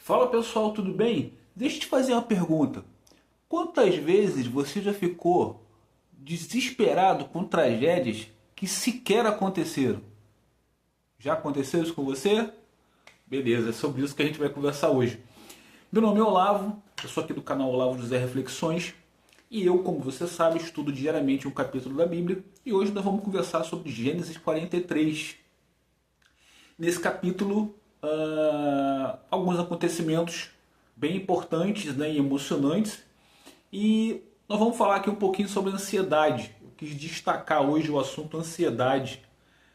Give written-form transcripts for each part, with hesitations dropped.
Fala pessoal, tudo bem? Deixa eu te fazer uma pergunta. Quantas vezes você já ficou desesperado com tragédias que sequer aconteceram? Já aconteceu isso com você? Beleza, é sobre isso que a gente vai conversar hoje. Meu nome é Olavo, eu sou aqui do canal Olavo José Reflexões e eu, como você sabe, estudo diariamente um capítulo da Bíblia e hoje nós vamos conversar sobre Gênesis 43. Nesse capítulo, alguns acontecimentos bem importantes, né, e emocionantes. E nós vamos falar aqui um pouquinho sobre ansiedade. Eu quis destacar hoje o assunto ansiedade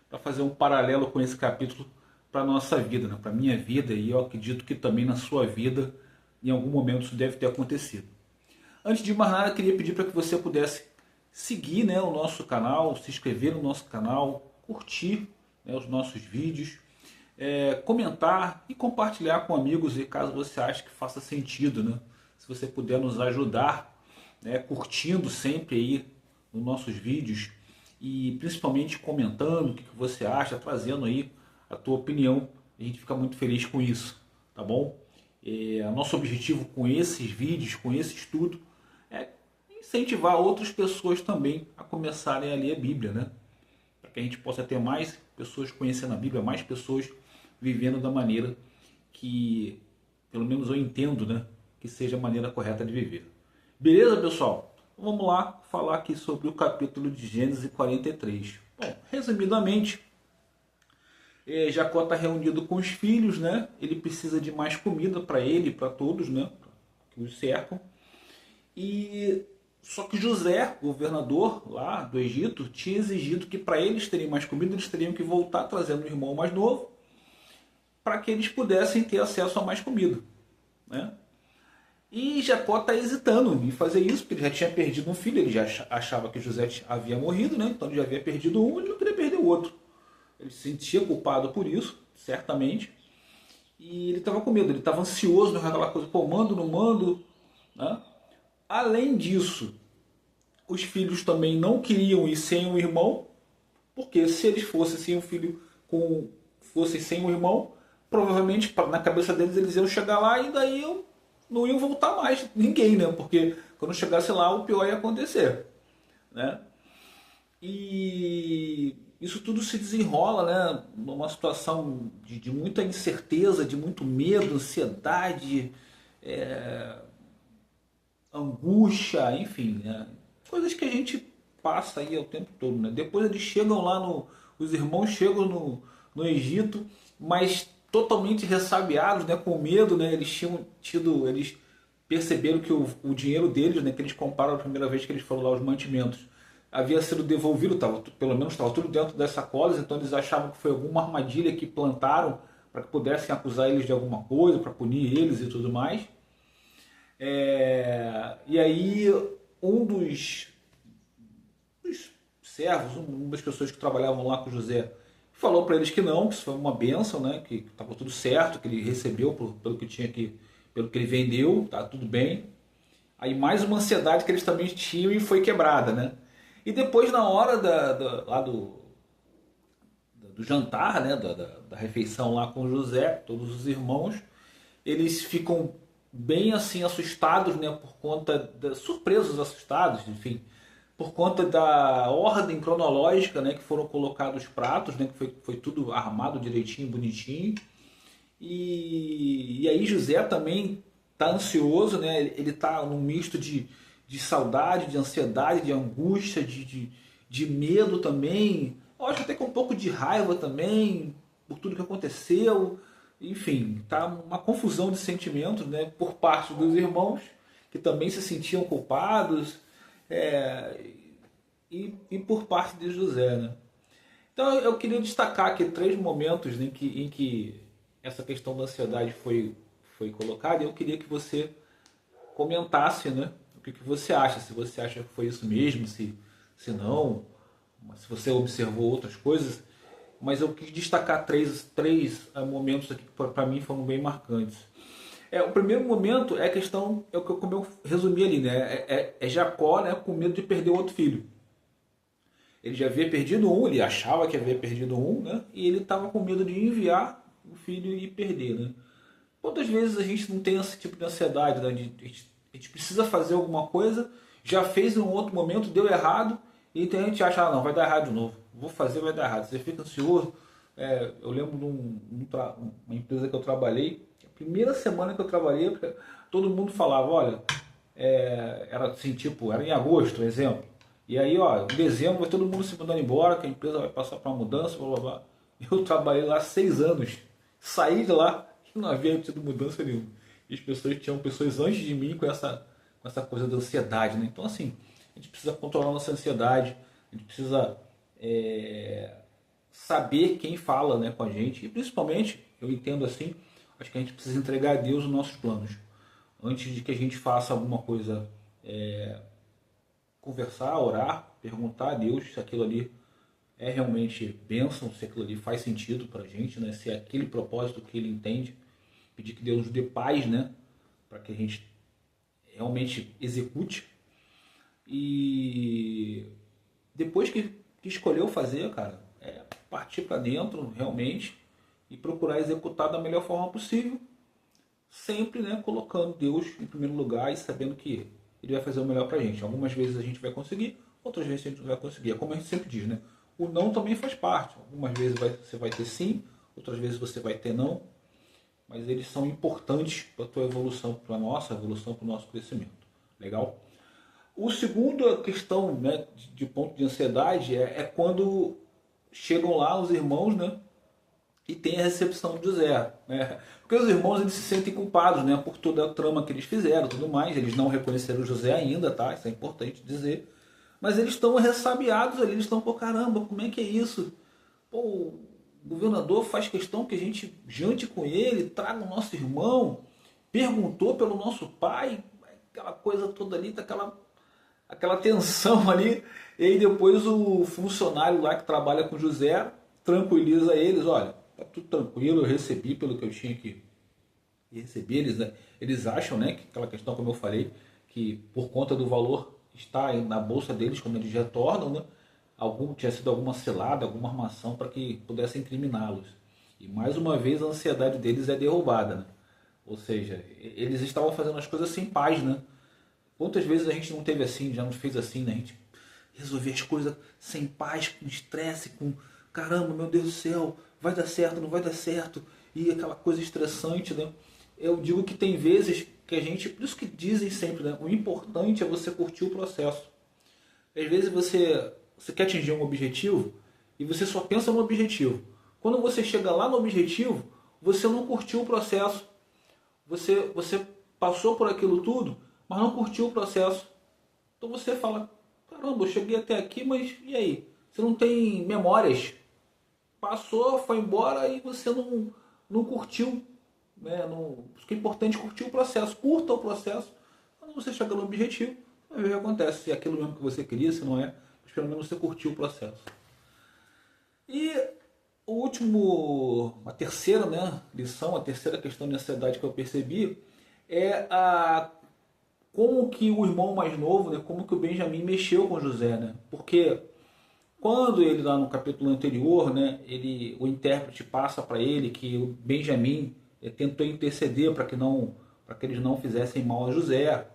para fazer um paralelo com esse capítulo para a nossa vida, né, para a minha vida, e eu acredito que também na sua vida, em algum momento isso deve ter acontecido. Antes de mais nada, eu queria pedir para que você pudesse seguir, né, o nosso canal, se inscrever no nosso canal, curtir, né, os nossos vídeos, comentar e compartilhar com amigos, e caso você ache que faça sentido, né? Se você puder nos ajudar, né, curtindo sempre aí os nossos vídeos e principalmente comentando o que você acha, trazendo aí a tua opinião, a gente fica muito feliz com isso, tá bom? Nosso objetivo com esses vídeos, com esse estudo, é incentivar outras pessoas também a começarem a ler a Bíblia, né? Para que a gente possa ter mais pessoas conhecendo a Bíblia, mais pessoas vivendo da maneira que, pelo menos eu entendo, né, que seja a maneira correta de viver. Beleza, pessoal? Vamos lá falar aqui sobre o capítulo de Gênesis 43. Bom, resumidamente, Jacó está reunido com os filhos, né? Ele precisa de mais comida para ele e para todos, né, que os cercam. E só que José, governador lá do Egito, tinha exigido que para eles terem mais comida, eles teriam que voltar trazendo um irmão mais novo, para que eles pudessem ter acesso a mais comida, né? E Jacó está hesitando em fazer isso, porque ele já tinha perdido um filho, ele já achava que José havia morrido, né? Então ele já havia perdido um e não queria perder o outro. Ele se sentia culpado por isso, certamente, e ele estava com medo, ele estava ansioso, né, aquela coisa, pô, mando, não mando, né? Além disso, os filhos também não queriam ir sem o irmão, porque se eles fossem sem o filho, fossem sem o irmão, provavelmente na cabeça deles eles iam chegar lá e daí não iam voltar mais ninguém, né? Porque quando chegasse lá o pior ia acontecer, né? E isso tudo se desenrola, né, numa situação de muita incerteza, de muito medo, ansiedade, angústia, enfim, né? Coisas que a gente passa aí o tempo todo, né? Depois eles chegam lá os irmãos chegam no Egito, mas totalmente ressabiados, né, com medo, né? Eles perceberam que o dinheiro deles, né, que eles compraram a primeira vez que eles foram lá, os mantimentos, havia sido devolvido, pelo menos estava tudo dentro das sacolas, então eles achavam que foi alguma armadilha que plantaram para que pudessem acusar eles de alguma coisa, para punir eles e tudo mais. E aí um dos servos, uma das pessoas que trabalhavam lá com José, falou para eles que não, que isso foi uma bênção, né, que estava tudo certo, que ele recebeu pelo que tinha pelo que ele vendeu, tá tudo bem. Aí mais uma ansiedade que eles também tinham e foi quebrada, né? E depois na hora lá do jantar, né, da refeição lá com José, todos os irmãos, eles ficam bem assim assustados, né, por conta surpresos, assustados, enfim, por conta da ordem cronológica, né, que foram colocados os pratos, né, que foi tudo armado direitinho, bonitinho. E aí José também está ansioso, né, ele está num misto de saudade, de ansiedade, de angústia, de medo também. Eu acho até que um pouco de raiva também por tudo que aconteceu. Enfim, tá uma confusão de sentimentos, né, por parte dos irmãos, que também se sentiam culpados, e por parte de José, né? Então eu queria destacar aqui três momentos, né, em que essa questão da ansiedade foi colocada, e eu queria que você comentasse, né, o que você acha, se você acha que foi isso mesmo, se não, se você observou outras coisas. Mas eu quis destacar três momentos aqui que para mim foram bem marcantes. O primeiro momento é a questão, como eu resumi ali, né? É Jacó, né, com medo de perder o outro filho. Ele já havia perdido um, ele achava que havia perdido um, né? E ele estava com medo de enviar o filho e perder, né? Quantas vezes a gente não tem esse tipo de ansiedade, né? A gente precisa fazer alguma coisa, já fez em um outro momento, deu errado, e então a gente acha, ah, não, vai dar errado de novo. Vou fazer, vai dar errado. Você fica ansioso. Eu lembro de uma empresa que eu trabalhei, a primeira semana que eu trabalhei, todo mundo falava, olha, era assim, tipo, era em agosto, exemplo. E aí, ó, em dezembro vai todo mundo se mandando embora, que a empresa vai passar para uma mudança, blá blá blá. Eu trabalhei lá 6 anos, saí de lá e não havia tido mudança nenhuma. E as pessoas tinham pessoas antes de mim com essa coisa da ansiedade, né? Então, assim, a gente precisa controlar nossa ansiedade, a gente precisa saber quem fala, né, com a gente. E principalmente, eu entendo assim, acho que a gente precisa entregar a Deus os nossos planos. Antes de que a gente faça alguma coisa, conversar, orar, perguntar a Deus se aquilo ali é realmente bênção, se aquilo ali faz sentido para a gente, né? Se é aquele propósito que ele entende. Pedir que Deus nos dê paz, né? Para que a gente realmente execute. E depois que escolheu fazer, cara, partir para dentro realmente e procurar executar da melhor forma possível, sempre, né, colocando Deus em primeiro lugar e sabendo que Ele vai fazer o melhor para a gente. Algumas vezes a gente vai conseguir, outras vezes a gente não vai conseguir. É como a gente sempre diz, né? O não também faz parte. Algumas vezes você vai ter sim, outras vezes você vai ter não, mas eles são importantes para a tua evolução, para a nossa evolução, para o nosso crescimento. Legal? O segundo questão, né, de ponto de ansiedade é quando chegam lá os irmãos, né, e tem a recepção de José, né? Porque os irmãos eles se sentem culpados, né, por toda a trama que eles fizeram, tudo mais. Eles não reconheceram José ainda, tá? Isso é importante dizer. Mas eles estão ressabiados ali, eles estão, pô, caramba, como é que é isso? Pô, o governador faz questão que a gente jante com ele, traga o nosso irmão, perguntou pelo nosso pai, aquela coisa toda ali, tá aquela tensão ali. E aí depois o funcionário lá que trabalha com José tranquiliza eles, olha, tá tudo tranquilo, eu recebi pelo que eu tinha que receber. Eles acham, né, que aquela questão, como eu falei, que por conta do valor está na bolsa deles quando eles retornam, né, tinha sido alguma cilada, alguma armação para que pudessem incriminá-los. E mais uma vez a ansiedade deles é derrubada, né? Ou seja, eles estavam fazendo as coisas sem paz, né? Quantas vezes a gente não teve assim, já não fez assim, né? A gente resolver as coisas sem paz, com estresse, com caramba, meu Deus do céu, vai dar certo, não vai dar certo, e aquela coisa estressante, né? Eu digo que tem vezes que a gente, por isso que dizem sempre, né? O importante é você curtir o processo. Às vezes você quer atingir um objetivo e você só pensa no objetivo. Quando você chega lá no objetivo, você não curtiu o processo. Você passou por aquilo tudo, mas não curtiu o processo. Então você fala, caramba, eu cheguei até aqui, mas e aí? Você não tem memórias. Passou, foi embora e você não curtiu. Né? Não, isso que é importante curtir o processo. Curta o processo. Quando você chega no objetivo, vai ver o que acontece. Se é aquilo mesmo que você queria, se não é, mas pelo menos você curtiu o processo. E o último, a terceira, né, lição, a terceira questão de ansiedade que eu percebi é como que o irmão mais novo, né, como que o Benjamim mexeu com José, né? Porque quando ele lá no capítulo anterior, né, o intérprete passa para ele que o Benjamim tentou interceder para que eles não fizessem mal a José.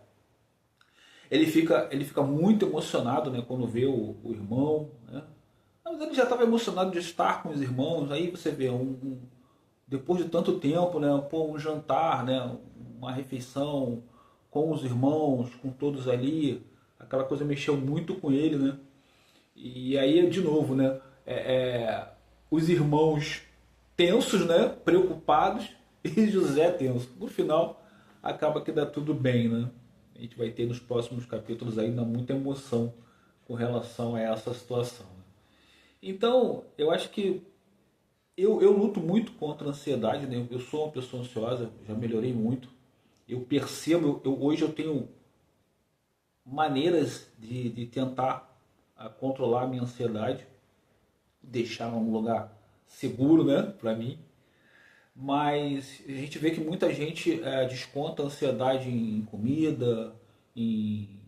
Ele fica muito emocionado, né, quando vê o irmão, né? Mas ele já estava emocionado de estar com os irmãos. Aí você vê depois de tanto tempo, né, pô, um jantar, né, uma refeição com os irmãos, com todos ali, aquela coisa mexeu muito com ele, né? E aí, de novo, né, os irmãos tensos, né, preocupados, e José tenso. No final, acaba que dá tudo bem, né? A gente vai ter nos próximos capítulos ainda muita emoção com relação a essa situação, né? Então, eu acho que eu luto muito contra a ansiedade, né? Eu sou uma pessoa ansiosa, já melhorei muito. Eu percebo, hoje eu tenho maneiras de tentar controlar a minha ansiedade, deixar num lugar seguro, né, para mim. Mas a gente vê que muita gente desconta a ansiedade em comida, em,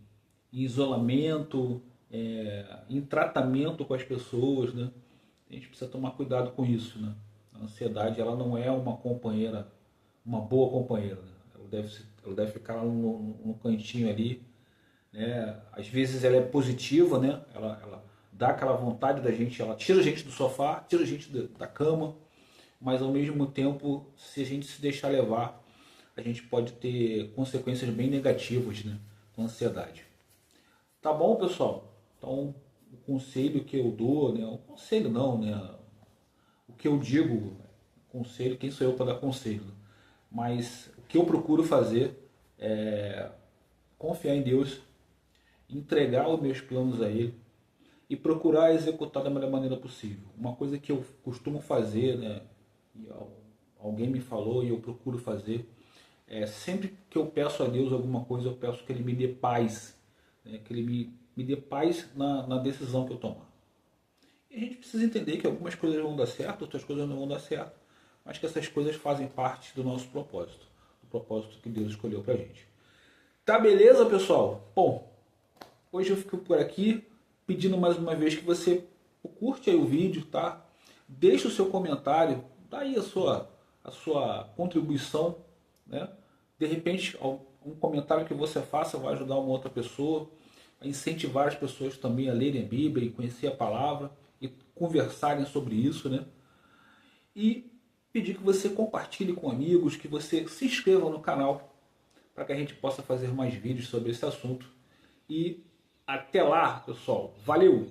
em isolamento, em tratamento com as pessoas, né? A gente precisa tomar cuidado com isso, né? A ansiedade ela não é uma companheira uma boa companheira, né? Ela deve ficar lá no cantinho ali, né? Às vezes ela é positiva, né? Ela dá aquela vontade da gente, ela tira a gente do sofá, tira a gente da cama, mas ao mesmo tempo, se a gente se deixar levar, a gente pode ter consequências bem negativas, né? Com a ansiedade. Tá bom, pessoal? Então, o conselho que eu dou, né? O conselho não, né? O que eu digo, conselho, quem sou eu para dar conselho? Mas o que eu procuro fazer é confiar em Deus, entregar os meus planos a Ele e procurar executar da melhor maneira possível. Uma coisa que eu costumo fazer, né? E alguém me falou e eu procuro fazer, é sempre que eu peço a Deus alguma coisa, eu peço que Ele me dê paz, né? Que Ele me dê paz na decisão que eu tomar. E a gente precisa entender que algumas coisas vão dar certo, outras coisas não vão dar certo, mas que essas coisas fazem parte do nosso propósito, do propósito que Deus escolheu pra gente. Tá beleza, pessoal? Bom, hoje eu fico por aqui, pedindo mais uma vez que você curte aí o vídeo, tá? Deixe o seu comentário, dá aí a sua contribuição, né? De repente, um comentário que você faça vai ajudar uma outra pessoa, a incentivar as pessoas também a lerem a Bíblia e conhecer a palavra e conversarem sobre isso, né? E pedir que você compartilhe com amigos, que você se inscreva no canal para que a gente possa fazer mais vídeos sobre esse assunto. E até lá, pessoal. Valeu!